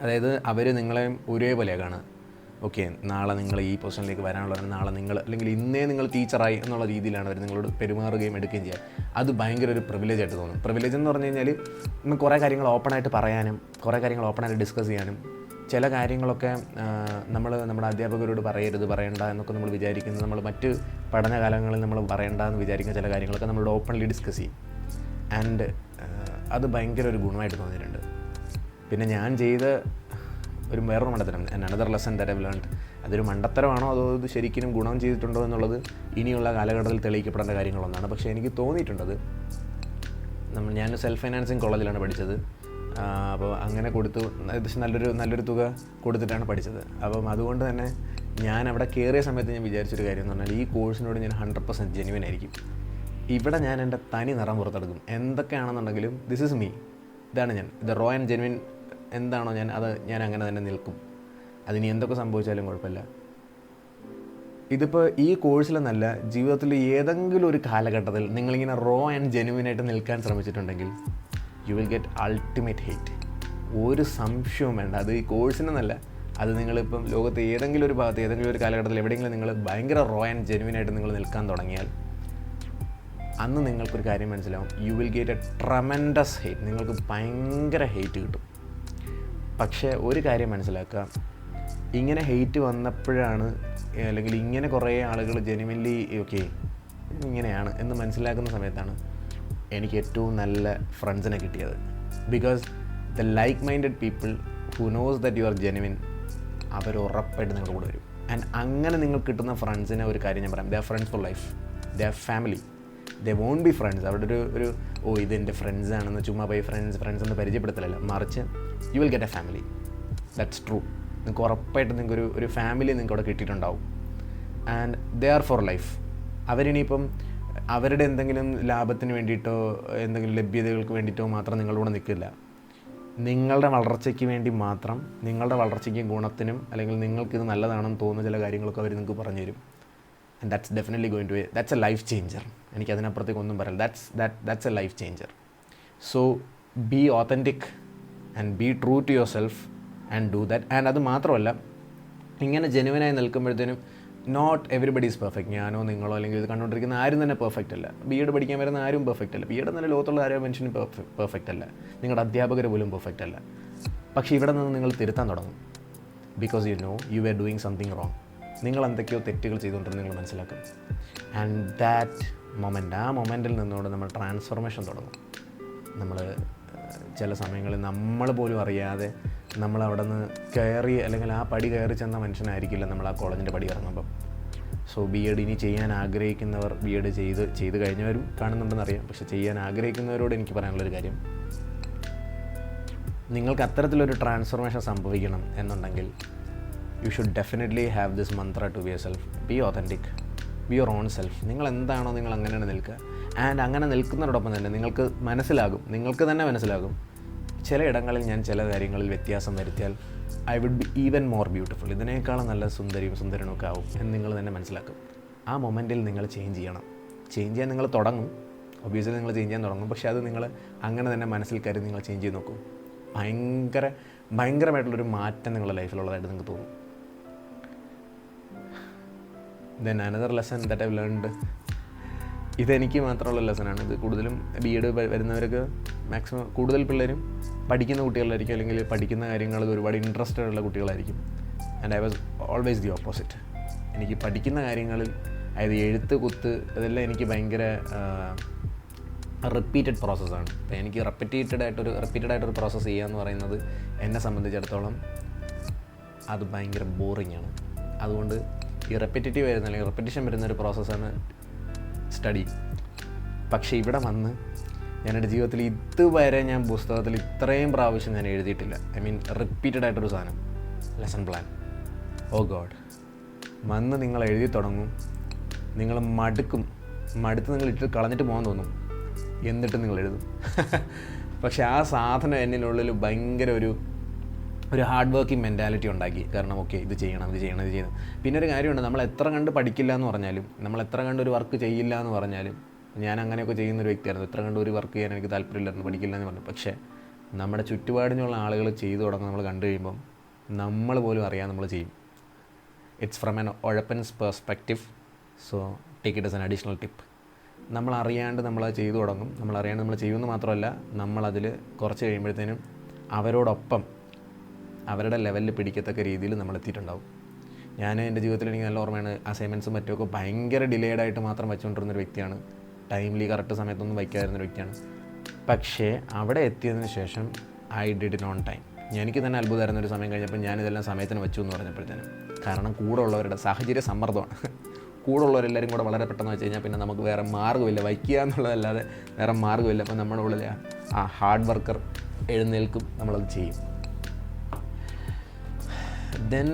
അതായത് അവർ നിങ്ങളെ ഒരേപോലെയാണ് കാണുക. ഓക്കെ, നാളെ നിങ്ങൾ ഈ പൊസിഷനിലേക്ക് വരാനുള്ളവരാണ്, നാളെ നിങ്ങൾ അല്ലെങ്കിൽ ഇന്നേ നിങ്ങൾ ടീച്ചറായി എന്നുള്ള രീതിയിലാണ് അവർ നിങ്ങളോട് പെരുമാറുകയും എടുക്കുകയും ചെയ്യുക. അത് ഭയങ്കര ഒരു പ്രിവിലേജ് ആയിട്ട് തോന്നും. പ്രിവിലേജ് എന്ന് പറഞ്ഞു കഴിഞ്ഞാൽ നമുക്ക് കുറേ കാര്യങ്ങൾ ഓപ്പണായിട്ട് പറയാനും കുറേ കാര്യങ്ങൾ ഓപ്പണായിട്ട് ഡിസ്കസ് ചെയ്യാനും, ചില കാര്യങ്ങളൊക്കെ നമ്മുടെ അധ്യാപകരോട് പറയണ്ട എന്നൊക്കെ നമ്മൾ വിചാരിക്കുന്നത്, നമ്മൾ മറ്റ് പഠനകാലങ്ങളിൽ നമ്മൾ പറയേണ്ട എന്ന് വിചാരിക്കുന്ന ചില കാര്യങ്ങളൊക്കെ നമ്മളോട് ഓപ്പൺലി ഡിസ്കസ് ചെയ്യും. ആൻഡ് അത് ഭയങ്കര ഒരു ഗുണമായിട്ട് തോന്നിയിട്ടുണ്ട്. പിന്നെ ഞാൻ ചെയ്ത വേറൊരു മണ്ടത്തരം, another lesson that I have learned, അതൊരു മണ്ടത്തരമാണോ അതോ ഇത് ശരിക്കും ഗുണം ചെയ്തിട്ടുണ്ടോ എന്നുള്ളത് ഇനിയുള്ള കാലഘട്ടത്തിൽ തെളിയിക്കപ്പെടേണ്ട കാര്യങ്ങളൊന്നാണ്. പക്ഷേ എനിക്ക് തോന്നിയിട്ടുണ്ടത്, ഞാൻ സെൽഫ് ഫൈനാൻസിങ് കോളേജിലാണ് പഠിച്ചത്. അപ്പോൾ അങ്ങനെ ഏകദേശം നല്ലൊരു തുക കൊടുത്തിട്ടാണ് പഠിച്ചത്. അപ്പം അതുകൊണ്ട് തന്നെ ഞാൻ അവിടെ കയറിയ സമയത്ത് ഞാൻ വിചാരിച്ചൊരു കാര്യം എന്ന് പറഞ്ഞാൽ ഈ കോഴ്സിനോട് ഞാൻ 100% ജെന്യുവൻ ആയിരിക്കും. ഇവിടെ ഞാൻ എൻ്റെ തനി നിറം പുറത്തെടുക്കും. എന്തൊക്കെയാണെന്നുണ്ടെങ്കിലും ദിസ് ഈസ് മീ, ഇതാണ് ഞാൻ, ഇത് റോ ആൻഡ് ജെന്യുവൻ എന്താണോ ഞാൻ അങ്ങനെ തന്നെ നിൽക്കും. അതിന് എന്തൊക്കെ സംഭവിച്ചാലും കുഴപ്പമില്ല. ഇതിപ്പോൾ ഈ കോഴ്സിലെന്നല്ല, ജീവിതത്തിൽ ഏതെങ്കിലും ഒരു കാലഘട്ടത്തിൽ നിങ്ങളിങ്ങനെ റോ ആൻഡ് ജെന്യുവനായിട്ട് നിൽക്കാൻ ശ്രമിച്ചിട്ടുണ്ടെങ്കിൽ you will get ultimate hate. ഒരു സംശയവും വേണ്ട. അത് ഈ കോഴ്സിനെന്നല്ല, അത് നിങ്ങളിപ്പം ലോകത്ത് ഏതെങ്കിലും ഒരു ഭാഗത്ത് ഏതെങ്കിലും ഒരു കാലഘട്ടത്തിൽ എവിടെയെങ്കിലും നിങ്ങൾ ഭയങ്കര റോ ആൻഡ് ജെന്യുവനായിട്ട് നിങ്ങൾ നിൽക്കാൻ തുടങ്ങിയാൽ അന്ന് നിങ്ങൾക്കൊരു കാര്യം മനസ്സിലാവും, U will get A tremendous hate. നിങ്ങൾക്ക് ഭയങ്കര ഹേറ്റ് കിട്ടും. പക്ഷേ ഒരു കാര്യം മനസ്സിലാക്കുക, ഇങ്ങനെ ഹെയ്റ്റ് വന്നപ്പോഴാണ്, അല്ലെങ്കിൽ ഇങ്ങനെ കുറേ ആളുകൾ ജെന്യുവൻലി ഓക്കെ ഇങ്ങനെയാണ് എന്ന് മനസ്സിലാക്കുന്ന സമയത്താണ് എനിക്ക് ഏറ്റവും നല്ല ഫ്രണ്ട്സിനെ കിട്ടിയത്. Because the like minded people who knows that you are genuine, അവർ ഉറപ്പായിട്ട് നിങ്ങളുടെ കൂടെ വരും. ആൻഡ് അങ്ങനെ നിങ്ങൾക്ക് കിട്ടുന്ന ഫ്രണ്ട്സിനെ ഒരു കാര്യം ഞാൻ പറയാം, they are friends for life, they are family, they won't be friends. അവിടെ ഒരു ഇതെൻ്റെ ഫ്രണ്ട്സാണെന്ന് ചുമ്മാ പോയി ഫ്രണ്ട്സ് എന്ന് പരിചയപ്പെടുത്തലല്ല, മറിച്ച് you will get a family. That's true. നിങ്ങൾക്ക് ഉറപ്പായിട്ട് നിങ്ങൾക്ക് ഒരു ഫാമിലി നിങ്ങൾക്ക് അവിടെ കിട്ടിയിട്ടുണ്ടാവും. And they are for life. അവരിനിയിപ്പം അവരുടെ എന്തെങ്കിലും ലാഭത്തിന് വേണ്ടിയിട്ടോ എന്തെങ്കിലും ലഭ്യതകൾക്ക് വേണ്ടിയിട്ടോ മാത്രം നിങ്ങളുടെ കൂടെ നിൽക്കില്ല. നിങ്ങളുടെ വളർച്ചയ്ക്ക് വേണ്ടി മാത്രം, നിങ്ങളുടെ വളർച്ചയ്ക്കും ഗുണത്തിനും അല്ലെങ്കിൽ നിങ്ങൾക്കിത് നല്ലതാണെന്ന് തോന്നുന്ന ചില കാര്യങ്ങളൊക്കെ അവർ നിങ്ങൾക്ക് പറഞ്ഞു തരും. And that's definitely going to that's a life changer. എനിക്കതിനപ്പുറത്തേക്ക് ഒന്നും പറയില്ല. That's a life changer. So be authentic and be true to your self and do that. And അത് മാത്രമല്ല, ഇങ്ങനെ ജെനുവനായി നിൽക്കുമ്പോഴത്തേനും നോട്ട് എവരിബഡി ഈസ് പെർഫെക്റ്റ്. ഞാനോ നിങ്ങളോ അല്ലെങ്കിൽ ഇത് കണ്ടുകൊണ്ടിരിക്കുന്ന ആരും തന്നെ പെർഫെക്റ്റ് അല്ല. B.Ed പഠിക്കാൻ വരുന്ന ആരും പെർഫെക്റ്റ് അല്ല. B.Ed തന്നെ ലോകത്തുള്ള ആരോ മനുഷ്യനും പെർഫെക്റ്റ് അല്ല. നിങ്ങളുടെ അധ്യാപകർ പോലും പെർഫെക്റ്റ് അല്ല. പക്ഷേ ഇവിടെ നിന്ന് നിങ്ങൾ തിരുത്താൻ തുടങ്ങും. Because you know U are doing something wrong. നിങ്ങൾ എന്തൊക്കെയോ തെറ്റുകൾ ചെയ്തുകൊണ്ടിരുന്ന് നിങ്ങൾ മനസ്സിലാക്കും. ആൻഡ് ദാറ്റ് മൊമെൻ്റ്, ആ മൊമെൻറ്റിൽ നിന്നുകൊണ്ട് നമ്മൾ ട്രാൻസ്ഫോർമേഷൻ തുടങ്ങും. നമ്മൾ ചില സമയങ്ങളിൽ നമ്മൾ പോലും അറിയാതെ നമ്മൾ അവിടെ നിന്ന് കയറി അല്ലെങ്കിൽ ആ പടി കയറി ചെന്ന മനുഷ്യനായിരിക്കില്ല നമ്മൾ ആ കോളേജിൻ്റെ പടി ഇറങ്ങുമ്പം. സോ B.Ed ഇനി ചെയ്യാൻ ആഗ്രഹിക്കുന്നവർ, B.Ed ചെയ്ത് കഴിഞ്ഞവരും കാണുന്നുണ്ടെന്നറിയാം, പക്ഷെ ചെയ്യാൻ ആഗ്രഹിക്കുന്നവരോട് എനിക്ക് പറയാനുള്ളൊരു കാര്യം, നിങ്ങൾക്ക് അത്തരത്തിലൊരു ട്രാൻസ്ഫോർമേഷൻ സംഭവിക്കണം എന്നുണ്ടെങ്കിൽ you should definitely have this mantra to be your self. Be authentic, be your own self. നിങ്ങൾ എന്താണോ നിങ്ങൾ അങ്ങനെയാണ് നിൽക്കുക. ആൻഡ് അങ്ങനെ നിൽക്കുന്നതോടൊപ്പം തന്നെ നിങ്ങൾക്ക് തന്നെ മനസ്സിലാകും ചില ഇടങ്ങളിൽ ഞാൻ ചില കാര്യങ്ങളിൽ വ്യത്യാസം വരുത്തിയാൽ I would be even more beautiful, ഇതിനേക്കാളും നല്ല സുന്ദരനൊക്കെ ആവും എന്ന് നിങ്ങൾ തന്നെ മനസ്സിലാക്കും. ആ മൊമെൻറ്റിൽ നിങ്ങൾ ചേഞ്ച് ചെയ്യാൻ നിങ്ങൾ തുടങ്ങും. ഒബ്വിയസ്ലി നിങ്ങൾ ചേഞ്ച് ചെയ്യാൻ തുടങ്ങും. പക്ഷേ അത് നിങ്ങൾ അങ്ങനെ തന്നെ മനസ്സിൽ കരുതി നിങ്ങൾ ചേഞ്ച് ചെയ്ത് നോക്കും. ഭയങ്കരമായിട്ടുള്ളൊരു മാറ്റം നിങ്ങളുടെ ലൈഫിലുള്ളതായിട്ട് നിങ്ങൾക്ക് തോന്നും. Then another lesson that I've learned, ഇതെനിക്ക് മാത്രമുള്ള ലെസനാണ്. ഇത് കൂടുതലും B.Ed വരുന്നവർക്ക് മാക്സിമം കൂടുതൽ പിള്ളേരും പഠിക്കുന്ന കുട്ടികളായിരിക്കും, അല്ലെങ്കിൽ പഠിക്കുന്ന കാര്യങ്ങളിൽ ഒരുപാട് ഇൻട്രസ്റ്റഡ് ഉള്ള കുട്ടികളായിരിക്കും. And I was always the opposite. എനിക്ക് പഠിക്കുന്ന കാര്യങ്ങളിൽ, അതായത് എഴുത്ത്, കുത്ത്, ഇതെല്ലാം എനിക്ക് ഭയങ്കര റിപ്പീറ്റഡ് പ്രോസസ്സാണ്. അപ്പോൾ എനിക്ക് റിപ്പീറ്റഡ് ആയിട്ടൊരു പ്രോസസ്സ് ചെയ്യുക എന്ന് പറയുന്നത് എന്നെ സംബന്ധിച്ചിടത്തോളം അത് ഭയങ്കര ബോറിംഗ് ആണ്. അതുകൊണ്ട് ഈ റെപ്പിറ്റേറ്റീവ് വരുന്ന, അല്ലെങ്കിൽ റെപ്പിറ്റേഷൻ വരുന്നൊരു പ്രോസസ്സാണ് സ്റ്റഡി. പക്ഷേ ഇവിടെ വന്ന് എൻ്റെ ജീവിതത്തിൽ ഇതുവരെ ഞാൻ പുസ്തകത്തിൽ ഇത്രയും പ്രാവശ്യം ഞാൻ എഴുതിയിട്ടില്ല. ഐ മീൻ റിപ്പീറ്റഡ് ആയിട്ടൊരു സാധനം, ലെസൺ പ്ലാൻ. ഓ ഗോഡ്, വന്ന് നിങ്ങൾ എഴുതി തുടങ്ങും, നിങ്ങൾ മടുത്ത് നിങ്ങൾ ഇട്ട് കളഞ്ഞിട്ട് പോകാൻ തോന്നും, എന്നിട്ട് നിങ്ങൾ എഴുതും. പക്ഷേ ആ സാധനം എന്നിനുള്ളിൽ ഭയങ്കര ഒരു ഹാർഡ് വർക്കിംഗ് മെൻറ്റാലിറ്റി ഉണ്ടാക്കി. കാരണം ഓക്കെ, ഇത് ചെയ്യണം. പിന്നെ ഒരു കാര്യമുണ്ട്, നമ്മൾ എത്ര കണ്ട് പഠിക്കില്ല എന്ന് പറഞ്ഞാലും, നമ്മൾ എത്ര കണ്ട് ഒരു വർക്ക് ചെയ്യില്ല എന്ന് പറഞ്ഞാലും, ഞാൻ അങ്ങനെയൊക്കെ ചെയ്യുന്നൊരു വ്യക്തിയായിരുന്നു. എത്ര കണ്ട് ഒരു വർക്ക് ചെയ്യാൻ എനിക്ക് താല്പര്യമില്ലായിരുന്നു, പഠിക്കില്ല എന്ന് പറഞ്ഞു. പക്ഷേ നമ്മുടെ ചുറ്റുപാടിനുള്ള ആളുകൾ ചെയ്തു തുടങ്ങും, നമ്മൾ കണ്ടു കഴിയുമ്പം നമ്മൾ പോലും അറിയാൻ നമ്മൾ ചെയ്യും. ഇറ്റ്സ് ഫ്രം ആൻ ഒഴപ്പൻസ് perspective. So take it as an additional tip. നമ്മളറിയാണ്ട് നമ്മളത് ചെയ്തു തുടങ്ങും. നമ്മളറിയാണ്ട് നമ്മൾ ചെയ്യുമെന്ന് മാത്രമല്ല, നമ്മളതിൽ കുറച്ച് കഴിയുമ്പോഴത്തേനും അവരോടൊപ്പം അവരുടെ ലെവലിൽ പിടിക്കത്തക്ക രീതിയിൽ നമ്മൾ എത്തിയിട്ടുണ്ടാവും. ഞാൻ എൻ്റെ ജീവിതത്തിൽ എനിക്ക് നല്ല ഓർമ്മയാണ്, അസൈൻമെൻറ്റ്സും മറ്റുമൊക്കെ ഭയങ്കര ഡിലേഡായിട്ട് മാത്രം വെച്ചുകൊണ്ടിരുന്നൊരു വ്യക്തിയാണ്. ടൈംലി കറക്റ്റ് സമയത്തൊന്നും വയ്ക്കാതിരുന്നൊരു വ്യക്തിയാണ്. പക്ഷേ അവിടെ എത്തിയതിന് ശേഷം I did it on time. എനിക്ക് തന്നെ അത്ഭുതമായിരുന്ന ഒരു സമയം കഴിഞ്ഞപ്പോൾ ഞാനിതെല്ലാം സമയത്തിന് വെച്ചു എന്ന് പറഞ്ഞപ്പോഴത്തേനും. കാരണം കൂടെ ഉള്ളവരുടെ സാഹചര്യ സമ്മർദ്ദമാണ്. കൂടെ ഉള്ളവരെല്ലാവരും കൂടെ വളരെ പെട്ടെന്ന് വെച്ച് കഴിഞ്ഞാൽ പിന്നെ നമുക്ക് വേറെ മാർഗ്ഗമില്ല, വയ്ക്കുക എന്നുള്ളതല്ലാതെ വേറെ മാർഗ്ഗമില്ല. അപ്പം നമ്മുടെ ഉള്ളിൽ ആ ഹാർഡ് വർക്കർ എഴുന്നേൽക്കും, നമ്മളത് ചെയ്യും. ദെൻ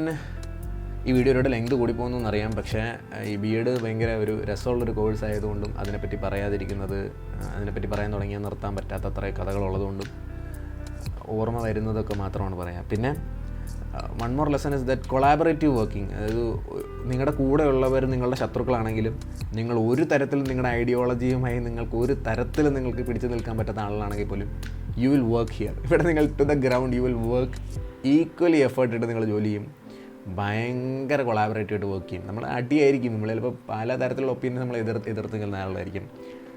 ഈ വീഡിയോയുടെ ലെങ്ത് കൂടിപ്പോകുന്നു അറിയാം. പക്ഷേ ഈ B.Ed ഭയങ്കര ഒരു രസമുള്ളൊരു കോഴ്സ് ആയതുകൊണ്ടും അതിനെപ്പറ്റി പറയാൻ തുടങ്ങിയാൽ നിർത്താൻ പറ്റാത്തത്ര കഥകളുള്ളതുകൊണ്ടും ഓർമ്മ വരുന്നതൊക്കെ മാത്രമാണ് പറയാം. പിന്നെ one more lesson is that collaborative working. അതായത് നിങ്ങളുടെ കൂടെയുള്ളവർ നിങ്ങളുടെ ശത്രുക്കളാണെങ്കിലും, നിങ്ങൾ ഒരു തരത്തിലും നിങ്ങളുടെ ഐഡിയോളജിയുമായി നിങ്ങൾക്ക് ഒരു തരത്തിലും നിങ്ങൾക്ക് പിടിച്ചു നിൽക്കാൻ പറ്റാത്ത ആളുകളാണെങ്കിൽ പോലും യു വിൽ വർക്ക് ഹിയർ. ഇവിടെ നിങ്ങൾ to the ground you will work equally effort ഇട്ട് നിങ്ങൾ ജോലി ചെയ്യും. ഭയങ്കര കൊളാബറേറ്റീവ് ആയിട്ട് വർക്ക് ചെയ്യും. നമ്മൾ അടിയായിരിക്കും, നമ്മൾ ചിലപ്പോൾ പല തരത്തിലുള്ള ഒപ്പീനിയൻ നമ്മൾ എതിർത്ത് നിൽക്കുന്ന ആളുകളായിരിക്കും.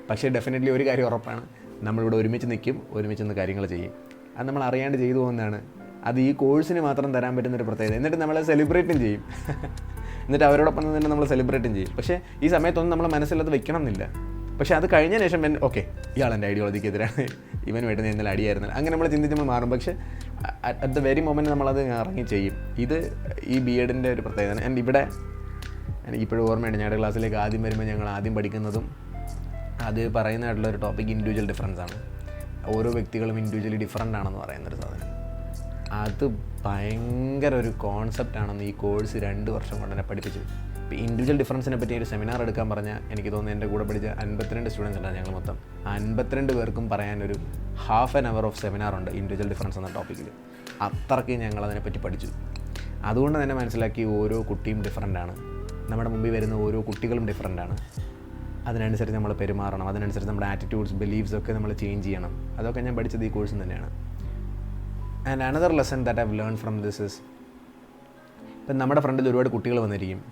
പക്ഷേ ഡെഫിനറ്റ്ലി ഒരു കാര്യം ഉറപ്പാണ്, നമ്മളിവിടെ ഒരുമിച്ച് നിൽക്കും, ഒരുമിച്ച് നിന്ന് കാര്യങ്ങൾ ചെയ്യും. അത് നമ്മൾ അറിയാണ്ട് ചെയ്തു പോകുന്നതാണ്. അത് ഈ കോഴ്സിന് മാത്രം തരാൻ പറ്റുന്നൊരു പ്രത്യേകത. എന്നിട്ട് നമ്മളെ സെലിബ്രേറ്റും ചെയ്യും. എന്നിട്ട് അവരോടൊപ്പം തന്നെ നമ്മൾ സെലിബ്രേറ്റും ചെയ്യും. പക്ഷേ ഈ സമയത്തൊന്നും നമ്മളെ മനസ്സിലത് വെക്കണം എന്നില്ല. പക്ഷേ അത് കഴിഞ്ഞ ശേഷം ഓക്കെ, ഇയാൾ എൻ്റെ ഐഡിയോളജിക്ക് എതിരാണ്, ഇവനുമായിട്ട് ഞാൻ ഇന്നലെ അടിയായിരുന്നില്ല, അങ്ങനെ നമ്മൾ ചിന്തിച്ച് നമ്മൾ മാറും. പക്ഷേ അറ്റ് ദ വെരി മൊമെൻറ്റ് നമ്മളത് ഇറങ്ങി ചെയ്യും. ഇത് ഈ B.Edൻ്റെ ഒരു പ്രത്യേകത. ആൻഡ് ഇവിടെ എനിക്കിപ്പോഴും ഓർമ്മയുണ്ട്, ഞങ്ങളുടെ ക്ലാസ്സിലേക്ക് ആദ്യം വരുമ്പോൾ ഞങ്ങൾ ആദ്യം പഠിക്കുന്നതും അത് പറയുന്നതായിട്ടുള്ളൊരു ടോപ്പിക് ഇൻഡിവിജ്വൽ ഡിഫറൻസ് ആണ്. ഓരോ വ്യക്തികളും ഇൻഡിവിജ്വലി ഡിഫറൻ്റ് ആണെന്ന് പറയുന്നൊരു സാധനം. അത് ഭയങ്കര ഒരു കോൺസെപ്റ്റാണെന്ന് ഈ കോഴ്സ് 2 വർഷം കൊണ്ട് തന്നെ പഠിപ്പിച്ചു. ഇപ്പോൾ ഇൻഡിവിജ്വൽ ഡിഫറൻസിനെ പറ്റി ഒരു സെമിനാർ എടുക്കാൻ പറഞ്ഞാൽ എനിക്ക് തോന്നുന്നു എൻ്റെ കൂടെ പഠിച്ച 52 സ്റ്റുഡൻസ് ഉണ്ടായിരുന്നു ഞങ്ങൾ മൊത്തം. 52 പേർക്കും പറയാനൊരു half an hour of seminar ഉണ്ട് ഇൻഡിവിജ്വൽ ഡിഫറൻസ് എന്ന ടോപ്പിക്കിൽ. അത്രയ്ക്ക് ഞങ്ങൾ അതിനെപ്പറ്റി പഠിച്ചു. അതുകൊണ്ട് തന്നെ മനസ്സിലാക്കി ഓരോ കുട്ടിയും ഡിഫറൻ്റാണ്. നമ്മുടെ മുമ്പിൽ വരുന്ന ഓരോ കുട്ടികളും ഡിഫറൻ്റാണ്. അതിനനുസരിച്ച് നമ്മൾ പെരുമാറണം, അതിനനുസരിച്ച് നമ്മുടെ ആറ്റിറ്റ്യൂഡ്സ്, ബിലീഫ്സ് ഒക്കെ നമ്മൾ ചേഞ്ച് ചെയ്യണം. അതൊക്കെ ഞാൻ പഠിച്ചത് ഈ കോഴ്സിൽ തന്നെയാണ്. And another lesson that I've learn from this is, ഇപ്പം നമ്മുടെ ഫ്രണ്ടിൽ ഒരുപാട് കുട്ടികൾ വന്നിരിക്കും.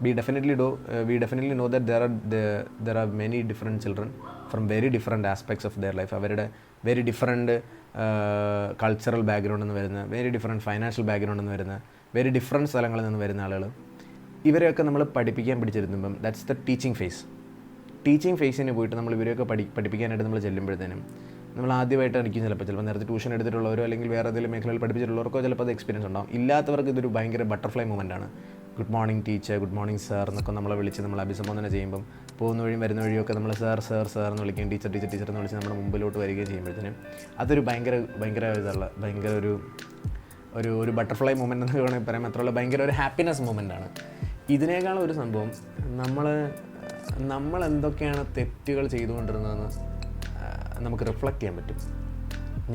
we definitely know that there are many different children from very different aspects of their life. അവരുടെ വെരി ഡിഫറെൻറ്റ് കൾച്ചറൽ ബാക്ക്ഗ്രൗണ്ടിൽ നിന്ന് വരുന്ന, വെരി ഡിഫറെൻറ്റ് ഫൈനാൻഷ്യൽ ബാക്ക്ഗ്രൗണ്ടിൽ നിന്ന് വരുന്ന, വെരി ഡിഫറെൻറ്റ് സ്ഥലങ്ങളിൽ നിന്ന് വരുന്ന ആളുകൾ. ഇവരെയൊക്കെ നമ്മൾ പഠിപ്പിക്കാൻ പിടിച്ചിരുമ്പം ദാറ്റ്സ് ദ ടീച്ചിങ് ഫേസിന് പോയിട്ട് നമ്മൾ ഇവരെയൊക്കെ പഠിപ്പിക്കാനായിട്ട് നമ്മൾ ചെല്ലുമ്പോഴത്തേനും നമ്മൾ ആദ്യമായിട്ടായിരിക്കും ചിലപ്പോൾ നേരത്തെ ട്യൂഷൻ എടുത്തിട്ടുള്ളവരോ അല്ലെങ്കിൽ വേറെ ഏതെങ്കിലും മേഖലയിൽ പഠിപ്പിച്ചിട്ടുള്ളവർക്കോ ചിലപ്പോൾ അത് എക്സ്പീരിയൻസ് ഉണ്ടാവും. ഇല്ലാത്തവർക്ക് ഇതൊരു ഭയങ്കര ബട്ടർഫ്ലൈ മൂമെൻ്റാണ്. Good morning teacher, good morning sir എന്നൊക്കെ നമ്മളെ വിളിച്ച് നമ്മൾ അഭിസംബോധന ചെയ്യുമ്പം പോകുന്ന വഴിയും വരുന്ന വഴിയൊക്കെ നമ്മൾ സാർ എന്ന് വിളിക്കുകയും ടീച്ചർ എന്ന് വിളിച്ച് നമ്മുടെ മുമ്പിലോട്ട് വരികയും ചെയ്യുമ്പോഴത്തേനും അതൊരു ഭയങ്കര ഒരു ബട്ടർഫ്ലൈ മൂമെൻ്റ് എന്ന് വേണമെങ്കിൽ പറയാൻ മാത്രമല്ല ഭയങ്കര ഒരു ഹാപ്പിനെസ് മൂമെൻ്റാണ്. ഇതിനേക്കാളും ഒരു സംഭവം നമ്മൾ എന്തൊക്കെയാണ് തെറ്റുകൾ ചെയ്തുകൊണ്ടിരുന്നതെന്ന് നമുക്ക് റിഫ്ലക്റ്റ് ചെയ്യാൻ പറ്റും.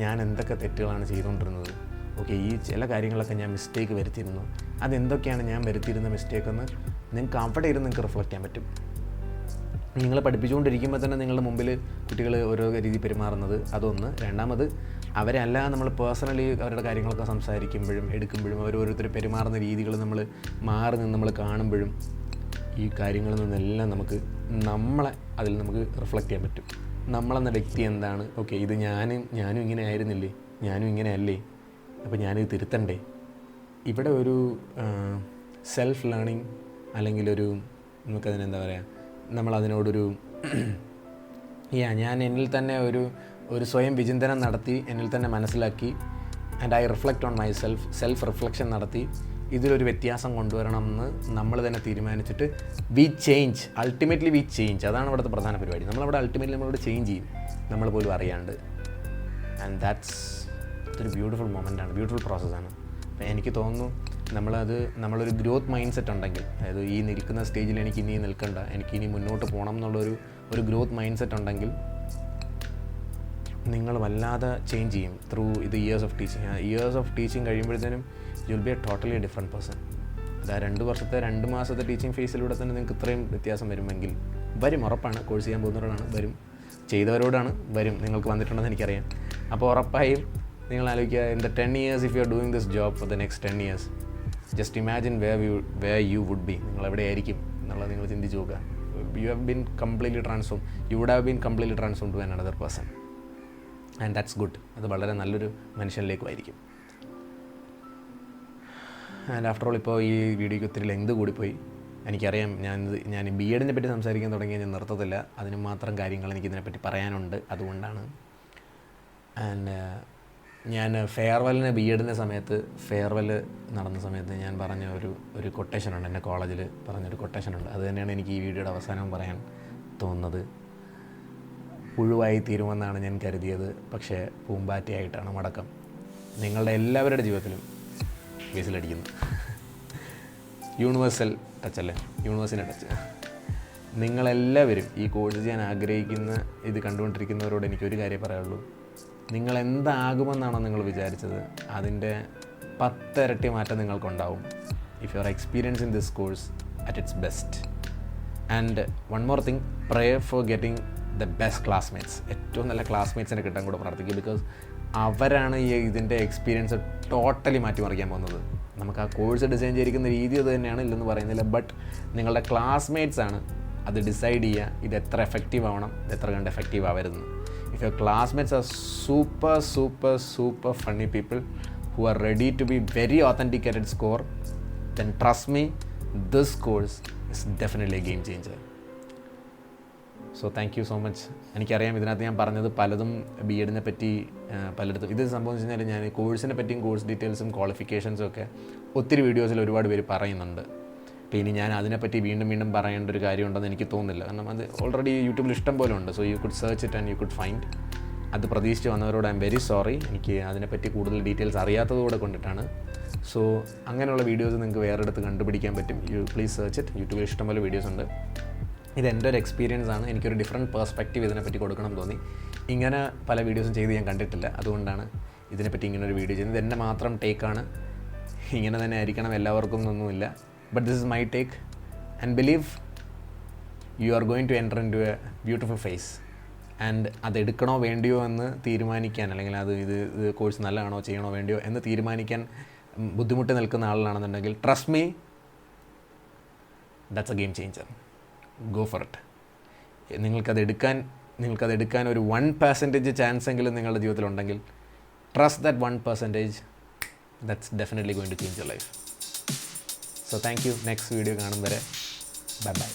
ഞാൻ എന്തൊക്കെ തെറ്റുകളാണ് ചെയ്തുകൊണ്ടിരുന്നത്, ഓക്കെ ഈ ചില കാര്യങ്ങളൊക്കെ ഞാൻ മിസ്റ്റേക്ക് വരുത്തിയിരുന്നു, അതെന്തൊക്കെയാണ് ഞാൻ വരുത്തിയിരുന്ന മിസ്റ്റേക്കെന്ന് നിങ്ങൾക്ക് അവിടെ ഇരുന്ന് നിങ്ങൾക്ക് റിഫ്ലക്റ്റ് ചെയ്യാൻ പറ്റും. നിങ്ങൾ പഠിപ്പിച്ചുകൊണ്ടിരിക്കുമ്പോൾ തന്നെ നിങ്ങളുടെ മുമ്പിൽ കുട്ടികൾ ഓരോ രീതി പെരുമാറുന്നത് അതൊന്ന്. രണ്ടാമത് അവരല്ല നമ്മൾ പേഴ്സണലി അവരുടെ കാര്യങ്ങളൊക്കെ സംസാരിക്കുമ്പോഴും എടുക്കുമ്പോഴും ഓരോരുത്തർ പെരുമാറുന്ന രീതികൾ നമ്മൾ മാറി നിന്ന് നമ്മൾ കാണുമ്പോഴും ഈ കാര്യങ്ങളിൽ നിന്നെല്ലാം നമ്മളെ അതിൽ നമുക്ക് റിഫ്ലക്റ്റ് ചെയ്യാൻ പറ്റും. നമ്മളെന്ന വ്യക്തി എന്താണ്, ഓക്കെ ഇത് ഞാനും ഇങ്ങനെ ആയിരുന്നില്ലേ, ഞാനും ഇങ്ങനെ അല്ലേ, അപ്പോൾ ഞാനിത് തിരുത്തണ്ടേ. ഇവിടെ ഒരു സെൽഫ് ലേണിംഗ് അല്ലെങ്കിൽ നമുക്കതിനെന്താ പറയുക, നമ്മളതിനോടൊരു ഞാൻ എന്നിൽ തന്നെ ഒരു സ്വയം വിചിന്തനം നടത്തി, എന്നിൽ തന്നെ മനസ്സിലാക്കി, and I reflect on my self reflection നടത്തി ഇതിലൊരു വ്യത്യാസം കൊണ്ടുവരണം എന്ന് നമ്മൾ തന്നെ തീരുമാനിച്ചിട്ട് അൾട്ടിമേറ്റ്ലി വി ചേഞ്ച്. അതാണ് ഇവിടുത്തെ പ്രധാന പരിപാടി. നമ്മളവിടെ അൾട്ടിമേറ്റ്ലി നമ്മളോട് ചേഞ്ച് ചെയ്യും, നമ്മൾ പോലും അറിയാണ്ട്. ആൻഡ് ഇതൊരു ബ്യൂട്ടിഫുൾ മൊമെൻ്റാണ്, ബ്യൂട്ടിഫുൾ പ്രോസസ്സാണ്. അപ്പോൾ എനിക്ക് തോന്നുന്നു നമ്മളൊരു ഗ്രോത്ത് മൈൻഡ് സെറ്റ് ഉണ്ടെങ്കിൽ, അതായത് ഈ നിൽക്കുന്ന സ്റ്റേജിൽ എനിക്ക് ഇനി നിൽക്കണ്ട, എനിക്ക് ഇനി മുന്നോട്ട് പോകണം എന്നുള്ളൊരു ഗ്രോത്ത് മൈൻഡ് സെറ്റ് ഉണ്ടെങ്കിൽ നിങ്ങൾ വല്ലാതെ ചേഞ്ച് ചെയ്യും ത്രൂ ഇത് ഇയേഴ്സ് ഓഫ് ടീച്ചിങ് കഴിയുമ്പോഴത്തേനും you will be A totally different person. അത് 2 വർഷത്തെ 2 മാസത്തെ ടീച്ചിങ് ഫേസിലൂടെ തന്നെ നിങ്ങൾക്ക് ഇത്രയും വ്യത്യാസം വരുമെങ്കിൽ ഉറപ്പാണ്. കോഴ്സ് ചെയ്യാൻ പോകുന്നവരോടാണ് ചെയ്തവരോടാണ് നിങ്ങൾക്ക് വന്നിട്ടുണ്ടെന്ന് എനിക്കറിയാം. അപ്പോൾ ഉറപ്പായും നിങ്ങൾ ആലോചിക്കുക, in the 10 years if you are doing this job for the next 10 years, just imagine where you would be, നിങ്ങൾ എവിടെയായിരിക്കും എന്നുള്ളത് നിങ്ങൾ ചിന്തിച്ച് നോക്കുക. You would have been completely transform to another person, and that's good. അത് വളരെ നല്ലൊരു മനുഷ്യനിലേക്കുമായിരിക്കും. And after all ഇപ്പോൾ ഈ വീഡിയോയ്ക്ക് ഒത്തിരി ലെങ്ത് കൂടിപ്പോയി. എനിക്കറിയാം, ഞാൻ ബി.എഡിനെ പറ്റി സംസാരിക്കാൻ തുടങ്ങിയാൽ ഞാൻ നിർത്തത്തില്ല. അതിന് മാത്രം കാര്യങ്ങൾ എനിക്കിതിനെപ്പറ്റി പറയാനുണ്ട്, അതുകൊണ്ടാണ്. ആൻഡ് ഞാൻ ഫെയർവെല്ലിന് ബി.എഡിൻ്റെ സമയത്ത് നടന്ന സമയത്ത് ഞാൻ പറഞ്ഞ ഒരു കൊട്ടേഷനുണ്ട്, എൻ്റെ കോളേജിൽ പറഞ്ഞൊരു കൊട്ടേഷനുണ്ട്. അത് തന്നെയാണ് എനിക്ക് ഈ വീഡിയോയുടെ അവസാനം പറയാൻ തോന്നുന്നത്. പുഴുവായി തീരുമെന്നാണ് ഞാൻ കരുതിയത്, പക്ഷേ പൂമ്പാറ്റയായിട്ടാണ് മടക്കം. നിങ്ങളുടെ എല്ലാവരുടെ ജീവിതത്തിലും ബേസിലടിക്കുന്നു. Universal ടച്ചല്ലേ, യൂണിവേഴ്സിൻ്റെ touch. നിങ്ങളെല്ലാവരും ഈ കോഴ്സ് ചെയ്യാൻ ആഗ്രഹിക്കുന്ന ഇത് കണ്ടുകൊണ്ടിരിക്കുന്നവരോട് എനിക്കൊരു കാര്യം പറയാനുള്ളൂ. നിങ്ങൾ എന്താകുമെന്നാണോ നിങ്ങൾ വിചാരിച്ചത്, അതിൻ്റെ 10 ഇരട്ടി മാറ്റം നിങ്ങൾക്കുണ്ടാവും if you are experience in this course at its best. And one more thing, pray for getting the best classmates. ഏറ്റവും നല്ല ക്ലാസ്മേറ്റ്സിനെ കിട്ടാൻ കൂടെ പ്രാർത്ഥിക്കുക. ബിക്കോസ് അവരാണ് ഇതിൻ്റെ എക്സ്പീരിയൻസ് ടോട്ടലി മാറ്റിമറിക്കാൻ പോകുന്നത്. നമുക്ക് ആ കോഴ്സ് ഡിസൈൻ ചെയ്തിരിക്കുന്ന രീതി അത് tന്നെയാണ്, ഇല്ലെന്ന് പറയുന്നില്ല. ബട്ട് നിങ്ങളുടെ ക്ലാസ്മേറ്റ്സാണ് അത് ഡിസൈഡ് ചെയ്യുക ഇത് എത്ര എഫക്റ്റീവ് ആവണം, ഇത് എത്ര കണ്ട് effective ആവരുതെന്ന്. If your classmates are super funny people who are ready to be very authentic at its core, then trust me, this course is definitely a game changer. So thank you so much. എനിക്കറിയാം ഇതിനകത്ത് ഞാൻ പറഞ്ഞത് പലതും ബി.എഡിനെ പറ്റി പലയിടത്തും ഇത് സംഭവിച്ചു കഴിഞ്ഞാൽ ഞാൻ കോഴ്സിനെ പറ്റിയും കോഴ്സ് ഡീറ്റെയിൽസും ക്വാളിഫിക്കേഷൻസും ഒക്കെ ഒത്തിരി വീഡിയോസിൽ ഒരുപാട് പേര് പറയുന്നുണ്ട്. അപ്പോൾ ഇനി ഞാൻ അതിനെപ്പറ്റി വീണ്ടും പറയേണ്ട ഒരു കാര്യമുണ്ടെന്ന് എനിക്ക് തോന്നുന്നില്ല. കാരണം അത് ഓൾറെഡി യൂട്യൂബിൽ ഇഷ്ടം പോലെ ഉണ്ട്. So you could search it and you could find. അത് പ്രതീക്ഷിച്ച് വന്നവരോട് ഐ എം വെരി സോറി. എനിക്ക് അതിനെപ്പറ്റി കൂടുതൽ ഡീറ്റെയിൽസ് അറിയാത്തതുകൂടെ കൊണ്ടിട്ടാണ്. സോ അങ്ങനെയുള്ള വീഡിയോസ് നിങ്ങൾക്ക് വേറെ അടുത്ത് കണ്ടുപിടിക്കാൻ പറ്റും. Please search it. യൂട്യൂബിൽ ഇഷ്ടംപോലെ വീഡിയോസ് ഉണ്ട്. ഇത് എൻ്റെ ഒരു എക്സ്പീരിയൻസ് ആണ്. എനിക്കൊരു ഡിഫറെൻറ്റ് പേഴ്സ്പെക്റ്റീവ് ഇതിനെപ്പറ്റി കൊടുക്കണം തോന്നി. ഇങ്ങനെ പല വീഡിയോസും ചെയ്ത് ഞാൻ കണ്ടിട്ടില്ല, അതുകൊണ്ടാണ് ഇതിനെപ്പറ്റി ഇങ്ങനൊരു വീഡിയോ ചെയ്യുന്നത്. ഇത് എൻ്റെ മാത്രം ടേക്കാണ്. ഇങ്ങനെ തന്നെ ആയിരിക്കണം എല്ലാവർക്കും എന്നൊന്നുമില്ല. But this is my take, and believe you are going to enter into a beautiful phase. And അത് എടുക്കണോ വേണ്ടിയോ എന്ന് തീരുമാനിക്കാൻ, അല്ലെങ്കിൽ ഇത് കോഴ്സ് നല്ലതാണോ ചെയ്യണോ വേണ്ടിയോ എന്ന് തീരുമാനിക്കാൻ ബുദ്ധിമുട്ട് നിൽക്കുന്ന ആളാണെന്നുണ്ടെങ്കിൽ trust me, that's a game changer. Go for it. നിങ്ങൾക്കത് എടുക്കാൻ ഒരു 1% ചാൻസ് എങ്കിലും നിങ്ങളുടെ ജീവിതത്തിലുണ്ടെങ്കിൽ trust that 1%. That's definitely going to change your life. So thank you. Next video കാണും വരെ. Bye bye.